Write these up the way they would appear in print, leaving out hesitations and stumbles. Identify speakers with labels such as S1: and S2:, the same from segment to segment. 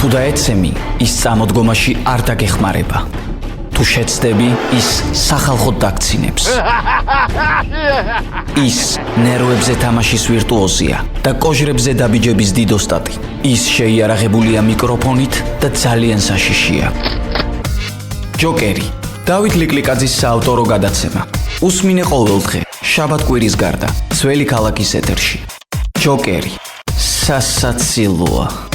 S1: თუ დაეცემი, ის წამოდგომაში არ დაგეხმარება. თუ შეცდები, ის სახალხოდ დაგცინებს. ის ნერვებზე თამაშის ვირტუოზია და კოჟრებზე დაბიჯების დიდოსტატი. ის შეიარაღებულია მიკროფონით და ძალიან საშიშია. ჯოკერი, დავით ლიკლიკაძის საავტორო გადაცემა. უსმინე ყოველდღე, შაბათ-კვირის გარდა, ძველი ქალაქის ეთერში. ჯოკერი, სასაცილოა.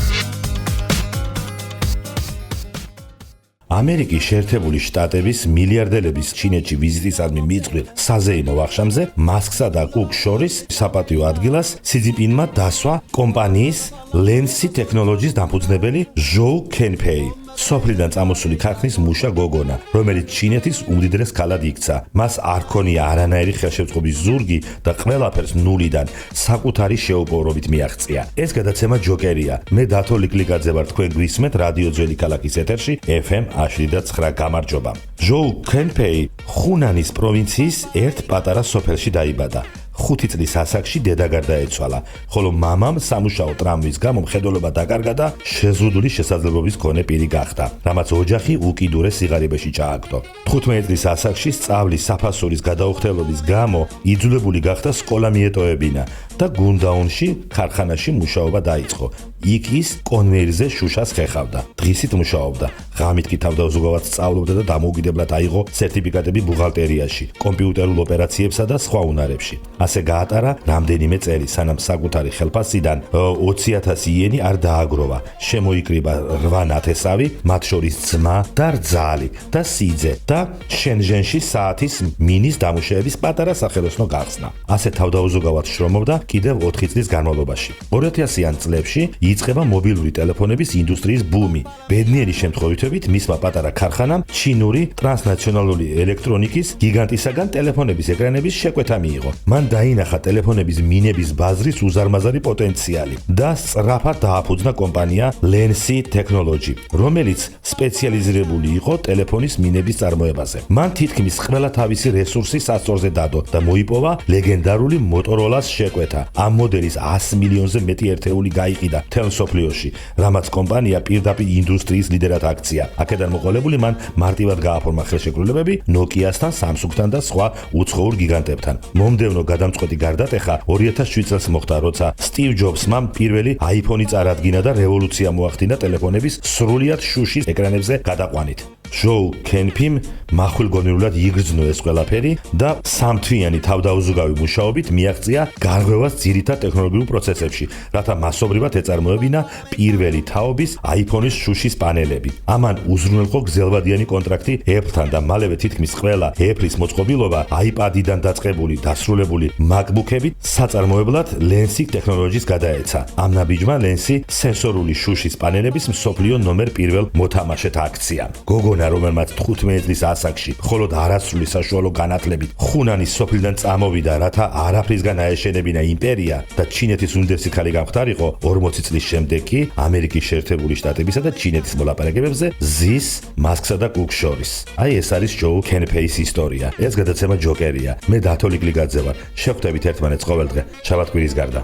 S2: ამერიკის შეერთებული შტატების მილიარდელების ჩინეთში ვიზიტისადმი მიიწვიულ საზეიმო ვახშამზე მასკსა და კუკს შორის საპატიო ადგილას სი ძინპინმა დასვა კომპანიის ლენსი ტექნოლოჯის დამფუძნებელი ჟოუ კენფეი. სოფლიდან წამოსული ქარხნის მუშა გოგონა, რომელიც ჩინეთის უმდიდრეს ქალად იქცა. მას არ ჰქონია არანაირი ხელშეწყობის ზურგი და ყველაფერს ნულიდან საკუთარი შეუპოვრობით მიაღწია. ეს გადაცემა ჯოკერია. მე დათო ლიკლიკაძე ვარ, თქვენ გვისმენთ რადიო ძველი ქალაქის ეთერში FM 109 გამარჯობა. ჟოუ კენფეი ხუნანის პროვინციის ერთ პატარა სოფელში დაიბადა. 5 წლის ასაკში დედა გარდაეცვალა, ხოლო მამამ სამუშაო ტრამვის გამო მხედველობა დაკარგა და შეზღუდული შესაძლებლობის მქონე პირი გახდა, რამაც ოჯახი უკიდურეს სიღარიბეში ჩააგდო. 15 წლის ასაკში სწავლის საფასურის გადაუხდელობის გამო იძულებული გახდა სკოლა მიეტოვებინა და გუნდაუნში ქარხანაში მუშაობა დაიწყო. იქ ის კონვეიერზე შუშას ხეხავდა. დღისით მუშაობდა. ღამით კი თავდაზოგავად სწავლობდა და დამოუკიდებლად აიღო სერტიფიკატები ბუღალტერიაში, კომპიუტერულ ოპერაციებსა და სხვა უნარებში. ასე გაატარა რამდენიმე წელი, სანამ საკუთარი ხელფასიდან 20,000 იენი არ დააგროვა. შემოიკრიბა 8,000-ავი, მათ შორის ძმა და რძალი და სიძე და შენჟენში საათის მინის დამუშავების პატარა სახელოსნო გახსნა. ასე თავდაუზოგავად შრომობდა კიდევ 4 წლის განმავლობაში. 2000-იან წლებში იწყება მობილური ტელეფონების ინდუსტრიის ბუმი. ბედნიერი შემთხვევითობით მისმა პატარა ქარხანამ ჩინური ტრანსნაციონალური ელექტრონიკის გიგანტისაგან ტელეფონების ეკრანების შეკვეთა მიიღო. მან დაინახა ტელეფონების მინების ბაზრის უზარმაზარი პოტენციალი და სწრაფად დააფუძნა კომპანია ლენსი ტექნოლოჯი, რომელიც სპეციალიზირებული იყო ტელეფონის მინების წარმოებაზე. მან თითქმის ყველა თავისი რესურსი სასწორზე დადო და მოიპოვა ლეგენდარული მოტოროლას შეკვეთა. ამ მოდელის 100 მილიონზე მეტი ერთეული გაიყიდა მთელ მსოფლიოში, რამაც კომპანია პირდაპირ ინდუსტრიის ლიდერად აქცია. აქედან მოყოლებული მან მარტივად გააფორმა ხელშეკრულებები ნოკიასთან, სამსუნგთან და სხვა უცხოურ გიგანტებთან. მომდევნო გადამწყვეტი გარდატეხა 2007 წელს მოხდა, როცა სტივ ჯობსმა პირველი iPhone-ი წარადგინა და რევოლუცია მოახდინა ტელეფონების სრულიად შუშის ეკრანებზე გადაყვანით. ჟოუ კენფიმ მახვილგონივრულად იგრძნო ეს ყველაფერი და სამთვიანი თავდაუზოგავი მუშაობით მიაღწია გარღვევას ძირითად ტექნოლოგიურ პროცესებში, რათა მასობრივად ეწარმოებინა პირველი თაობის iPhone-ის შუშის პანელები. ამან უზრუნველყო გრძელვადიანი კონტრაქტი Apple-თან და მალევე თითქმის ყველა Apple-ის მოწყობილობა iPad-დან დაწყებული დასრულებული MacBook-ებით საწარმოებლად ლენსი ტექნოლოჯის გადაეცა. ამ ნაბიჯმა ლენსი სენსორული შუშის პანელების მსოფლიო ნომერ პირველ მოთამაშედ აქცია. გოგონა, რომელმაც 15 წლის ასაკში მხოლოდ არასრული საშუალო განათლებით ხუნანის სოფლიდან წამოვიდა, რათა არაფრისგან აეშენებინა იმპერია და ჩინეთის უდიდესი ქალი გამختارიყო, 40 წლის შემდეგ კი ამერიკის შეერთებული შტატებისა და ჩინეთის მოლაპარაკებებზე ზის მასკსა და კუკს შორის. აი ეს არის ჟოუ კენფეის ისტორია. ეს გადაცემა ჯოკერია. მე დათო ლიკლიკაძე ვარ. შევხვდებით ერთმანეთს ყოველდღე, შაბათ-კვირის გარდა.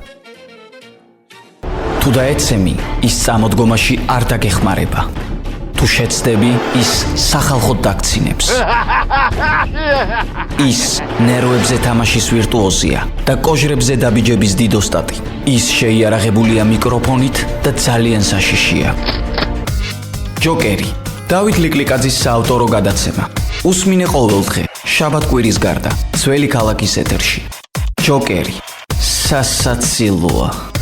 S1: თუ დაეცემი, ის წამოდგომაში არ დაგეხმარება. თუ შეცდები, ის სახალხოდ დაგცინებს. ის ნერვებზე თამაშის ვირტუოზია და კოჟრებზე დაბიჯების დიდოსტატი. ის შეიარაღებულია მიკროფონით და ძალიან საშიშია. ჯოკერი, დავით ლიკლიკაძის საავტორო გადაცემა. უსმინე ყოველდღე, შაბათ-კვირის გარდა, ძველი ქალაქის ეთერში. ჯოკერი, სასაცილოა.